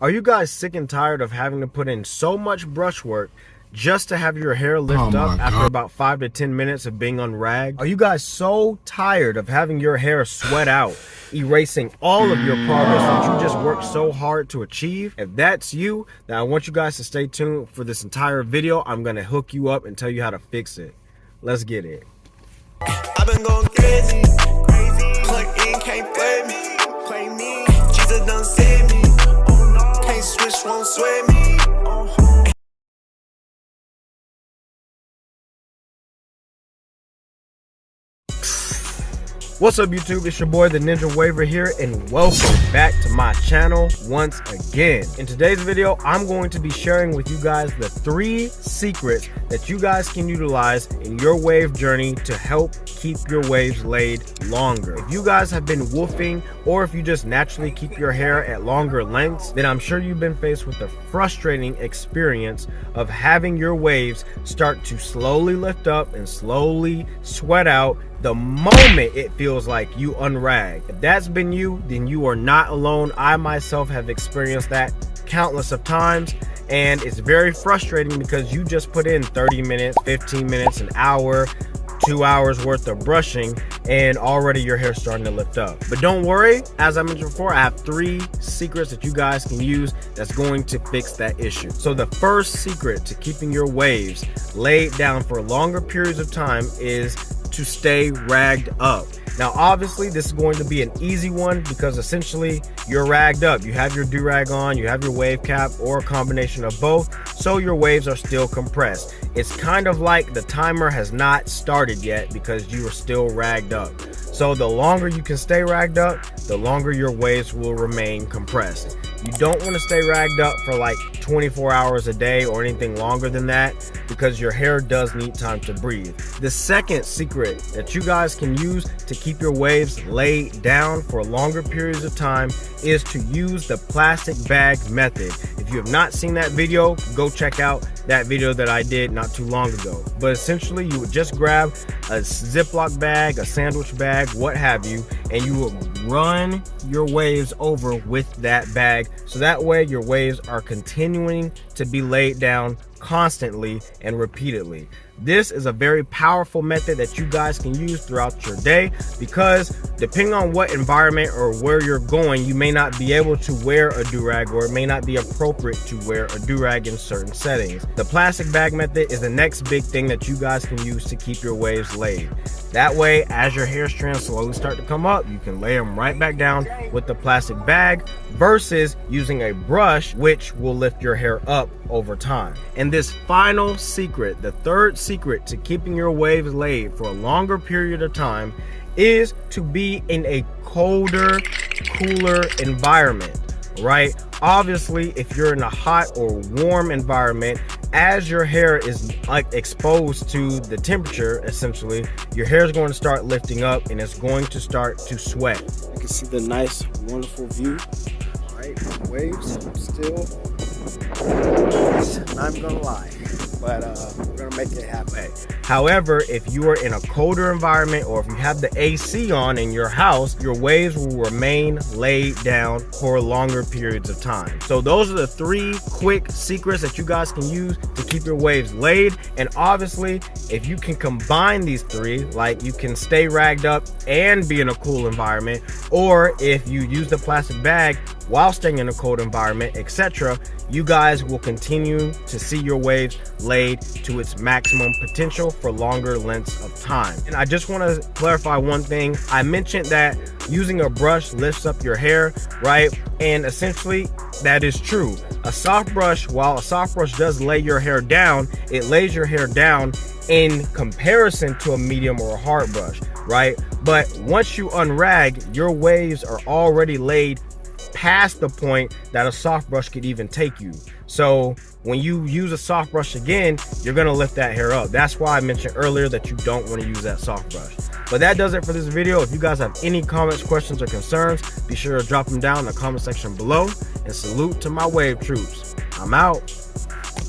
Are you guys sick and tired of having to put in so much brush work just to have your hair lift up after about 5 to 10 minutes of being unragged? Are you guys so tired of having your hair sweat out, erasing all of your progress that you just worked so hard to achieve? If that's you, then I want you guys to stay tuned for this entire video. I'm gonna hook you up and tell you how to fix it. Let's get it. I've been going crazy. Plug in, can't play me. Jesus done saved me. Can't switch, won't sway me. What's up, YouTube? It's your boy the Ninja Waver here, and welcome back to my channel once again. In today's video, I'm going to be sharing with you guys the 3 secrets that you guys can utilize in your wave journey to help keep your waves laid longer. If you guys have been woofing, or if you just naturally keep your hair at longer lengths, then I'm sure you've been faced with the frustrating experience of having your waves start to slowly lift up and slowly sweat out the moment it feels like you unrag. If that's been you, then you are not alone. I myself have experienced that countless of times, and it's very frustrating because you just put in 30 minutes, 15 minutes, an hour, 2 hours worth of brushing, and already your hair's starting to lift up. But don't worry, as I mentioned before, I have 3 secrets that you guys can use that's going to fix that issue. So the first secret to keeping your waves laid down for longer periods of time is to stay ragged up. Now obviously this is going to be an easy one because essentially you're ragged up. You have your do-rag on, you have your wave cap, or a combination of both, so your waves are still compressed. It's kind of like the timer has not started yet because you are still ragged up. So the longer you can stay ragged up, the longer your waves will remain compressed. You don't want to stay ragged up for like 24 hours a day or anything longer than that, because your hair does need time to breathe. The second secret that you guys can use to keep your waves laid down for longer periods of time is to use the plastic bag method. If you have not seen that video, go check out that video that I did not too long ago. But essentially you would just grab a Ziploc bag, a sandwich bag, what have you, and you will run your waves over with that bag, so that way your waves are continuing to be laid down constantly and repeatedly. This is a very powerful method that you guys can use throughout your day, because depending on what environment or where you're going, you may not be able to wear a do-rag, or it may not be appropriate to wear a do-rag in certain settings. The plastic bag method is the next big thing that you guys can use to keep your waves laid. That way, as your hair strands slowly start to come up, you can lay them right back down with the plastic bag versus using a brush, which will lift your hair up over time. And this final secret, the third secret to keeping your waves laid for a longer period of time, is to be in a colder, cooler environment, right? Obviously, if you're in a hot or warm environment, as your hair is like exposed to the temperature, essentially, your hair is going to start lifting up and it's going to start to sweat. You can see the nice, wonderful view. All right, waves still. I'm not gonna lie, but we're gonna make it happen. However, if you are in a colder environment, or if you have the AC on in your house, your waves will remain laid down for longer periods of time. So those are the 3 quick secrets that you guys can use to keep your waves laid. And obviously, if you can combine these 3, like you can stay ragged up and be in a cool environment, or if you use the plastic bag while staying in a cold environment, etc., you guys will continue to see your waves laid to its maximum potential for longer lengths of time. And I just want to clarify one thing. I mentioned that using a brush lifts up your hair, right? And essentially that is true. A soft brush, while a soft brush does lay your hair down, it lays your hair down in comparison to a medium or a hard brush, right? But once you unrag, your waves are already laid past the point that a soft brush could even take you. So when you use a soft brush again, you're gonna lift that hair up. That's why I mentioned earlier that you don't want to use that soft brush. But that does it for this video. If you guys have any comments, questions, or concerns, be sure to drop them down in the comment section below. And salute to my wave troops. I'm out.